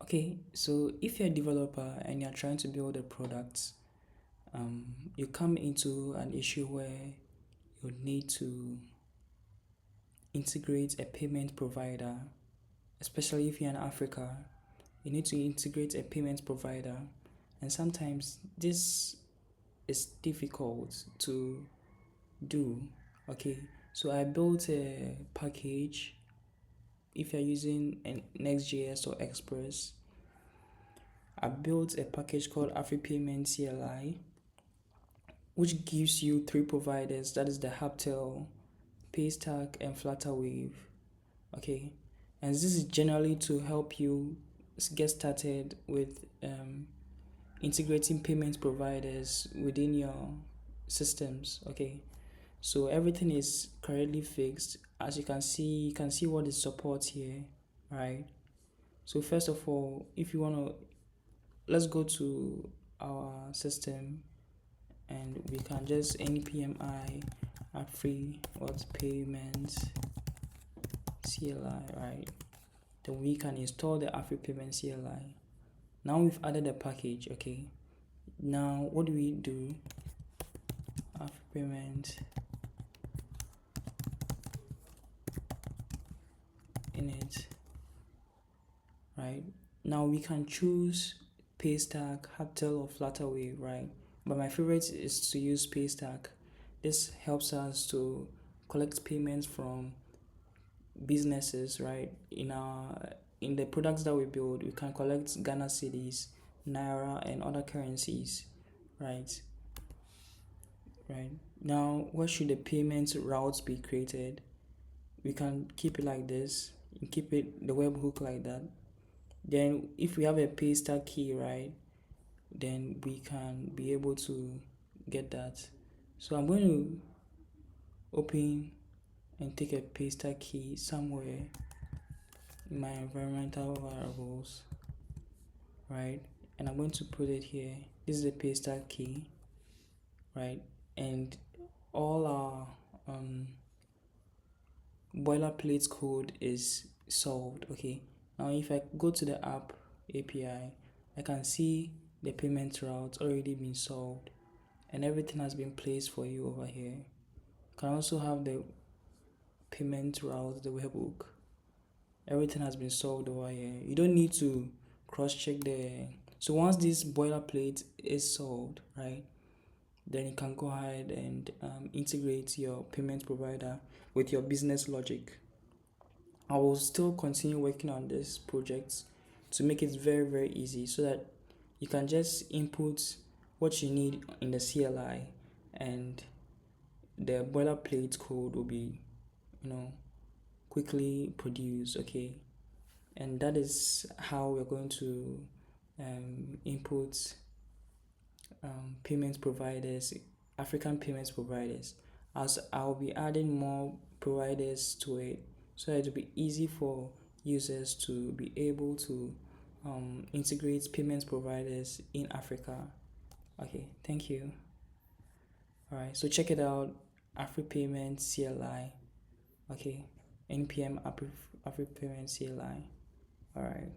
Okay, so if you're a developer and you're trying to build a product, you come into an issue where you need to integrate a payment provider, especially if you're in Africa. You need to integrate a payment provider, and sometimes this is difficult to do. Okay, so I built a package. If you're using Next.js or Express, I built a package called afripayments-cli, which gives you three providers, that is the Hubtel, Paystack, and Flutterwave. Okay, and this is generally to help you get started with integrating payment providers within your systems. Okay, so everything is currently fixed. As you can see what it supports here, right? So first of all, if you want to, let's go to our system and we can just npmi free what payments CLI, right? Then we can install the afripayments CLI. Now we've added a package. Okay, now what do we do? Afripayment init, right? Now we can choose Paystack, Hubtel, or Flutterwave, right? But my favorite is to use Paystack. This helps us to collect payments from businesses, right? In the products that we build, we can collect Ghana cedis, Naira, and other currencies, right? Right. Now, where should the payment routes be created? We can keep it like this. Keep it the webhook like that. Then, if we have a Paystack key, right, then we can be able to get that. So I'm going to open and take a Paystack key somewhere in my environmental variables, right? And I'm going to put it here. This is the Paystack key, right? And all our boilerplate code is solved. Okay, now if I go to the app API, I can see the payment route already been solved and everything has been placed for you over here. You can also have the payment route, the webhook. Everything has been solved over here. You don't need to cross-check so once this boilerplate is solved, right, then you can go ahead and integrate your payment provider with your business logic. I will still continue working on this project to make it very, very easy so that you can just input what you need in the CLI and the boilerplate code will be, quickly produced. Okay, and that is how we're going to input payment providers, African payments providers, as I'll be adding more providers to it so that it'll be easy for users to be able to integrate payments providers in Africa. Okay, thank you. Alright, so check it out, afripayments-cli. Okay, npm afripayments-cli. Alright.